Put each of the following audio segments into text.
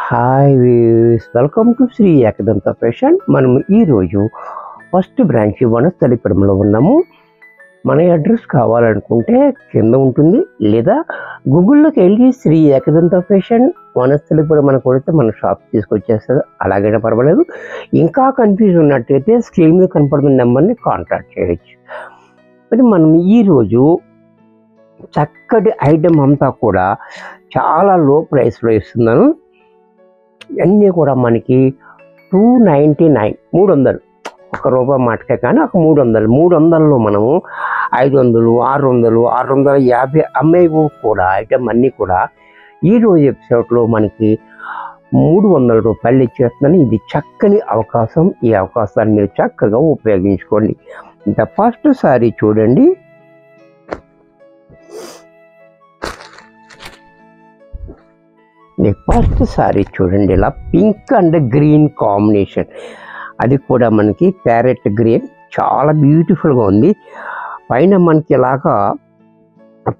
Hi views, welcome to Shri Ekadanta fashion. మనం ఈరోజు first branch వనస్థలిపురంలో ఉన్నాము. మన అడ్రస్ కావాలనుకుంటే కింద ఉంటుంది, లేదా గూగుల్లోకి వెళ్ళి శ్రీ ఏకదంత ఫ్యాషన్ వనస్థలిపురం అని కొడితే మన షాప్ తీసుకొచ్చేస్తుంది. అలాగైనా పర్వాలేదు. ఇంకా కన్ఫ్యూజ్ ఉన్నట్టయితే స్క్రీన్ మీద కనపడుతున్న నెంబర్ని కాంటాక్ట్ చేయొచ్చు. మరి మనం ఈరోజు చక్కటి ఐటమ్ అంతా కూడా చాలా లో ప్రైస్లో ఇస్తున్నాను. అన్నీ కూడా మనకి 299, 300, ₹1 మాటకే కానీ ఒక 300లో మనము 500, 600, 650 అమ్మేవి కూడా ఐటమ్ అన్నీ కూడా ఈరోజు ఎపిసోడ్లో మనకి ₹300 ఇచ్చేస్తున్నాను. ఇది చక్కని అవకాశం. ఈ అవకాశాన్ని మీరు చక్కగా ఉపయోగించుకోండి. ఇంకా ఫస్ట్ సారీ చూడండి. ఫస్ట్ సారీ చూడండి, ఇలా పింక్ అండ్ గ్రీన్ కాంబినేషన్, అది కూడా మనకి ప్యారెట్ గ్రీన్, చాలా బ్యూటిఫుల్గా ఉంది. పైన మనకి ఇలాగా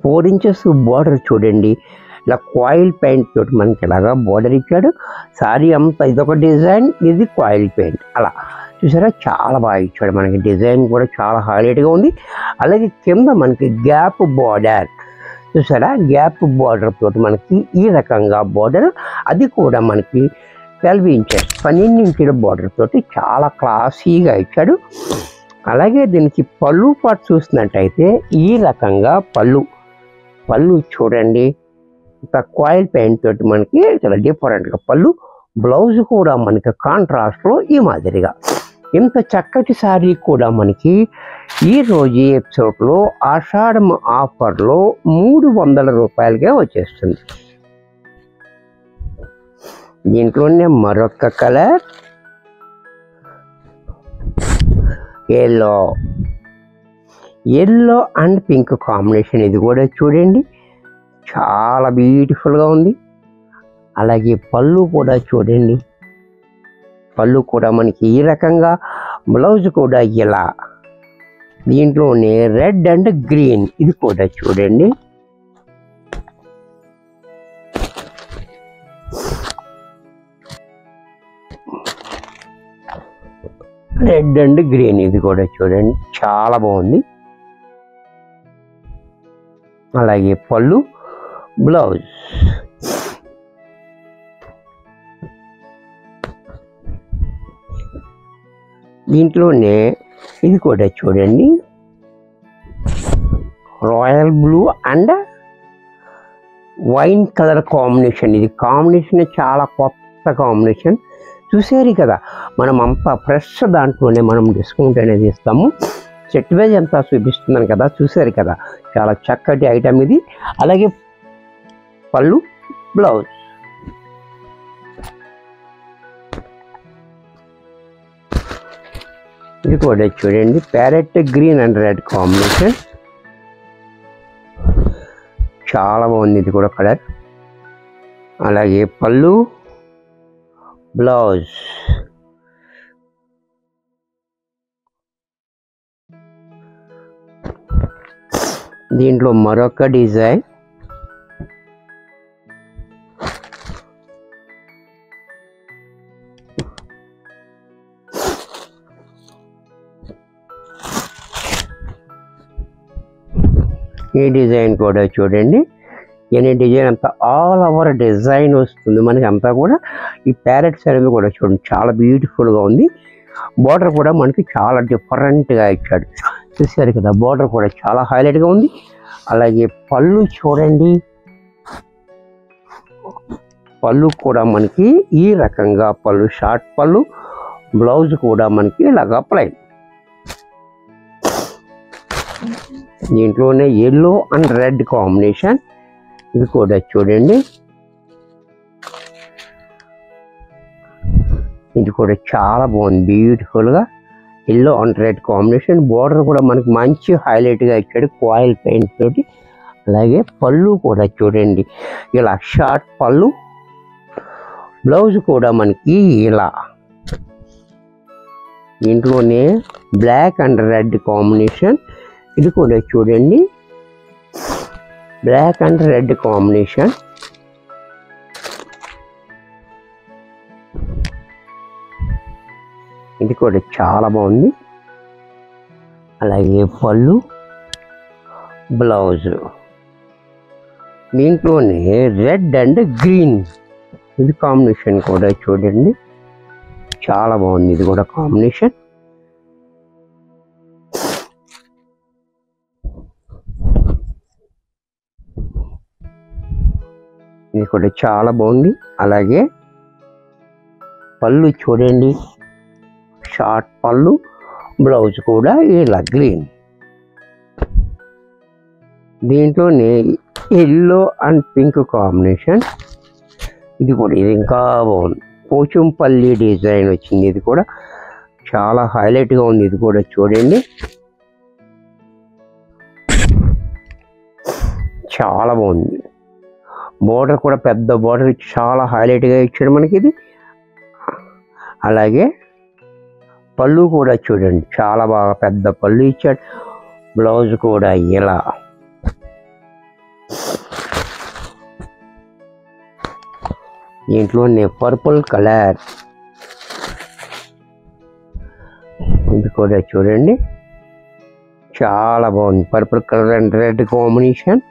4 ఇంచెస్ బార్డర్ చూడండి, ఇలా కాయిల్ పెయింట్ తోటి మనకి ఇలాగా బార్డర్ ఇచ్చాడు. సారీ అంతా ఇదొక డిజైన్, ఇది కాయిల్ పెయింట్, అలా చూసారా, చాలా బాగా ఇచ్చాడు. మనకి డిజైన్ కూడా చాలా హైలైట్గా ఉంది. అలాగే కింద మనకి గ్యాప్ బార్డర్ చూసారా, గ్యాప్ బార్డర్ తోటి మనకి ఈ రకంగా బార్డర్, అది కూడా మనకి 12 ఇంచెస్ 12 ఇంచుల బార్డర్ తోటి చాలా క్లాసీగా ఇచ్చాడు. అలాగే దీనికి పళ్ళు పాటు చూసినట్టయితే ఈ రకంగా పళ్ళు చూడండి, కాయిల్ పెయింట్ తోటి మనకి చాలా డిఫరెంట్గా పళ్ళు. బ్లౌజ్ కూడా మనకి కాంట్రాస్ట్లో ఈ మాదిరిగా. ఇంత చక్కటి శారీ కూడా మనకి ఈ రోజు ఎపిసోడ్లో ఆషాఢం ఆఫర్లో ₹300కే వచ్చేస్తుంది. దీంట్లోనే మరొక colour yellow and pink combination, ఇది కూడా చూడండి చాలా బ్యూటిఫుల్గా ఉంది. అలాగే పళ్ళు కూడా చూడండి, పళ్ళు కూడా మనకి ఈ రకంగా, బ్లౌజ్ కూడా ఇలా. దీంట్లోనే రెడ్ అండ్ గ్రీన్, ఇది కూడా చూడండి, రెడ్ అండ్ గ్రీన్, ఇది కూడా చూడండి చాలా బాగుంది. అలాగే పళ్ళు, బ్లౌజ్, దీంట్లోనే ఇది కూడా చూడండి royal blue and wine colour combination. ఇది కాంబినేషన్ చాలా కొత్త కాంబినేషన్. చూసారు కదా, మనం అంతా ఫ్రెష్ దాంట్లోనే మనం డిస్కౌంట్ అనేది ఇస్తాము. సెట్ వైజ్ అంతా చూపిస్తున్నాను కదా, చూసారు కదా, చాలా చక్కటి ఐటమ్ ఇది. అలాగే పళ్ళు, బ్లౌజ్, ఇది కూడా చూడండి parrot green and red combination, చాలా బాగుంది ఇది కూడా కలర్. అలాగే పళ్ళు, బ్లౌజ్, దీంట్లో మరొక డిజైన్, ఈ డిజైన్ కూడా చూడండి. ఈ డిజైన్ అంతా ఆల్ ఓవర్ డిజైన్ వస్తుంది మనకి అంతా కూడా. ఈ ప్యారెట్స్ అనేది కూడా చూడండి చాలా బ్యూటిఫుల్గా ఉంది. బార్డర్ కూడా మనకి చాలా డిఫరెంట్గా ఇచ్చాడు, చూసారు కదా, బార్డర్ కూడా చాలా హైలైట్గా ఉంది. అలాగే పళ్ళు చూడండి, పళ్ళు కూడా మనకి ఈ రకంగా పళ్ళు, షార్ట్ పళ్ళు, బ్లౌజ్ కూడా మనకి ఇలాగా ప్లెయిన్. దీంట్లోనే ఎల్లో అండ్ రెడ్ కాంబినేషన్, ఇది కూడా చూడండి, ఇది కూడా చాలా బాగుంది బ్యూటిఫుల్గా. Yellow and red combination, border కూడా మనకి మంచి హైలైట్గా ఇచ్చాడు కాయిల్ పెయింట్ తోటి. అలాగే పళ్ళు కూడా చూడండి ఇలా షార్ట్ పళ్ళు, బ్లౌజ్ కూడా మనకి ఇలా. దీంట్లోనే బ్లాక్ అండ్ రెడ్ కాంబినేషన్, ఇది కూడా చూడండి బ్లాక్ అండ్ రెడ్ కాంబినేషన్. ఇది కూడా చాలా బాగుంది. అలాగే పళ్ళు, బ్లౌజు దీంట్లోనే రెడ్ అండ్ గ్రీన్ ఇది కాంబినేషన్ కూడా చూడండి, చాలా బాగుంది. ఇది కూడా కాంబినేషన్. ఇది కూడా చాలా బాగుంది. అలాగే పళ్ళు చూడండి, షార్ట్ పళ్ళు, బ్లౌజ్ కూడా ఇలా గ్రీన్. దీంట్లోనే ఎల్లో అండ్ పింక్ కాంబినేషన్. ఇది కూడా ఇది ఇంకా బాగుంది. పోచంపల్లి డిజైన్ వచ్చింది. ఇది కూడా చాలా హైలైట్గా ఉంది. ఇది కూడా చూడండి, చాలా బాగుంది. బోర్డర్ కూడా పెద్ద బోర్డర్ ఇచ్చి చాలా హైలైట్గా ఇచ్చాడు మనకి ఇది. అలాగే పళ్ళు కూడా చూడండి, చాలా బాగా పెద్ద పళ్ళు ఇచ్చాడు. బ్లౌజ్ కూడా ఇలా. దీంట్లోనే పర్పుల్ కలర్, ఇది కూడా చూడండి, చాలా బాగుంది. Purple colour and red combination.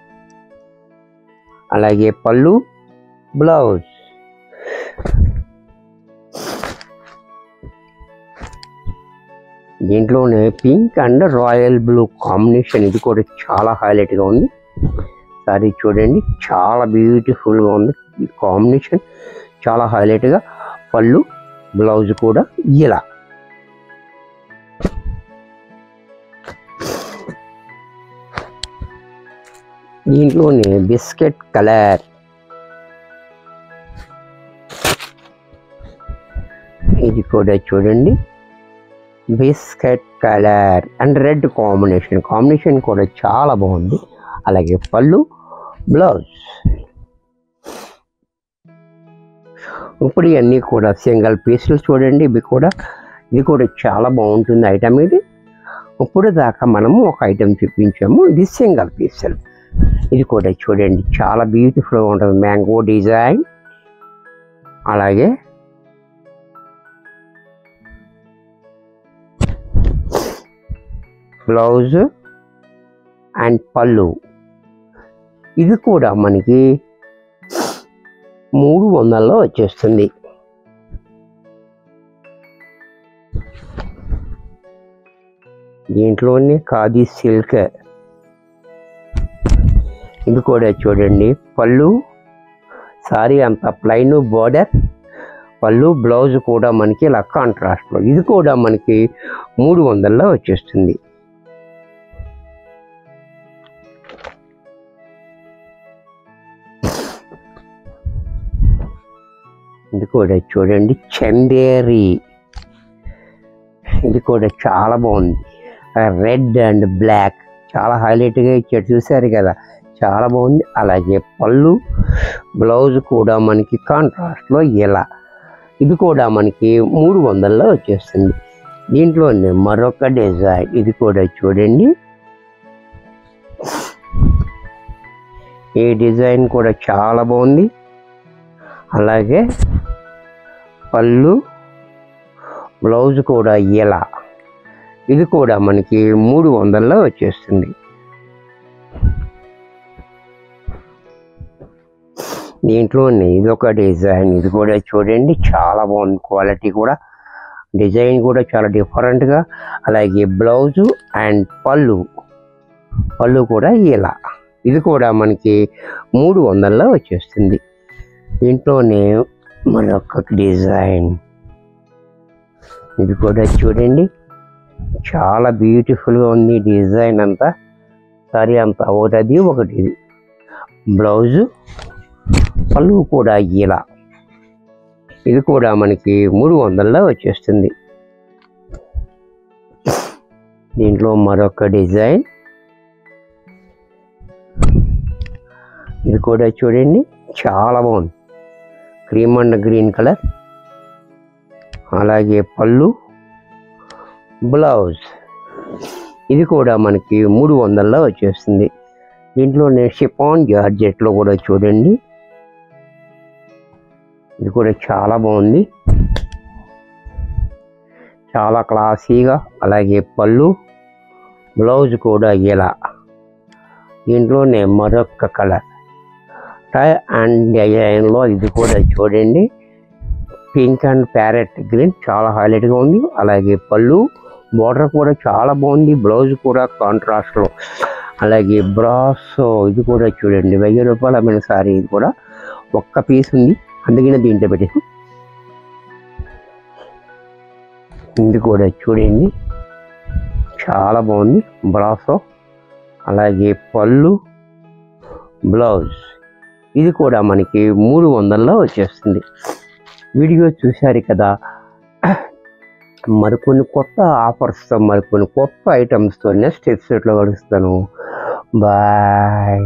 అలాగే పళ్ళు, బ్లౌజ్. దీంట్లోనే pink and royal blue combination. ఇది కూడా చాలా హైలైట్గా ఉంది. సారీ చూడండి, చాలా బ్యూటిఫుల్గా ఉంది. ఈ కాంబినేషన్ చాలా హైలైట్గా. పళ్ళు, బ్లౌజ్ కూడా ఇలా. దీంట్లోనే బిస్కెట్ కలర్, ఇది కూడా చూడండి, biscuit colour and red combination కూడా చాలా బాగుంది. అలాగే పళ్ళు, బ్లౌజ్. ఇప్పుడు ఇవన్నీ కూడా సింగిల్ పీసులు చూడండి. ఇది కూడా చాలా బాగుంటుంది ఐటమ్ ఇది. ఇప్పుడు దాకా మనము ఒక ఐటమ్ చూపించాము, ఇది సింగిల్ పీసులు. ఇది కూడా చూడండి, చాలా బ్యూటిఫుల్గా ఉంటుంది. Mango design. అలాగే బ్లౌజ్ అండ్ పళ్ళు. ఇది కూడా మనకి 300లో వచ్చేస్తుంది. దీంట్లోనే ఖాదీ సిల్క్. ఇది కూడా చూడండి, పళ్ళు, సారీ అంత ప్లైన్ బోర్డర్, పళ్ళు, బ్లౌజ్ కూడా మనకి ఇలా కాంట్రాస్ట్లో. ఇది కూడా మనకి 300లో వచ్చేస్తుంది. ఇది కూడా చూడండి, చందేరి. ఇది కూడా చాలా బాగుంది. రెడ్ అండ్ బ్లాక్ చాలా హైలైట్గా ఇచ్చాడు, చూసారు కదా, చాలా బాగుంది. అలాగే పళ్ళు, బ్లౌజ్ కూడా మనకి కాంట్రాస్ట్లో ఇలా. ఇది కూడా మనకి 300లో వచ్చేస్తుంది. దీంట్లోనే మరొక డిజైన్. ఇది కూడా చూడండి, ఈ డిజైన్ కూడా చాలా బాగుంది. అలాగే పళ్ళు, బ్లౌజ్ కూడా ఇలా. ఇది కూడా మనకి 300లో వచ్చేస్తుంది. దీంట్లోనే ఇదొక డిజైన్. ఇది కూడా చూడండి, చాలా బాగుంది. క్వాలిటీ కూడా, డిజైన్ కూడా చాలా డిఫరెంట్గా. అలాగే బ్లౌజు అండ్ పళ్ళు కూడా ఇలా. ఇది కూడా మనకి 300లో వచ్చేస్తుంది. దీంట్లోనే మరొక డిజైన్. ఇది కూడా చూడండి, చాలా బ్యూటిఫుల్గా ఉంది డిజైన్ అంతా. సారీ అంతా ఒకటి ఇది. బ్లౌజు, పళ్ళు కూడా ఇలా. ఇది కూడా మనకి 300లో వచ్చేస్తుంది. దీంట్లో మరొక డిజైన్. ఇది కూడా చూడండి, చాలా బాగుంది. Cream and green colour. అలాగే పళ్ళు, బ్లౌజ్. ఇది కూడా మనకి 300లో వచ్చేస్తుంది. దీంట్లోనే షిఫాన్ జార్జెట్లో కూడా చూడండి, ఇది కూడా చాలా బాగుంది. చాలా క్లాసీగా. అలాగే పళ్ళు, బ్లౌజ్ కూడా ఇలా. దీంట్లోనే మరొక కలర్ టై అండ్ డిజైన్లో ఇది కూడా చూడండి, పింక్ అండ్ ప్యారెట్ గ్రీన్ చాలా హైలైట్గా ఉంది. అలాగే పళ్ళు, బోర్డర్ కూడా చాలా బాగుంది, బ్లౌజ్ కూడా కాంట్రాస్ట్లో. అలాగే బ్రాసో ఇది కూడా చూడండి, 1000 రూపాయల అమ్మిన సారీ. ఇది కూడా ఒక్క పీస్ ఉంది, అందుకనే దీంట్లో పెట్టాను. ఇది కూడా చూడండి చాలా బాగుంది, బ్రాసో. అలాగే పళ్ళు, బ్లౌజ్ ఇది కూడా మనకి 300లో వచ్చేస్తుంది. వీడియో చూశారు కదా, మరికొన్ని కొత్త ఆఫర్స్తో, మరికొన్ని కొత్త ఐటమ్స్తో నెక్స్ట్ ఎపిసోడ్లో కలుస్తాను. బాయ్.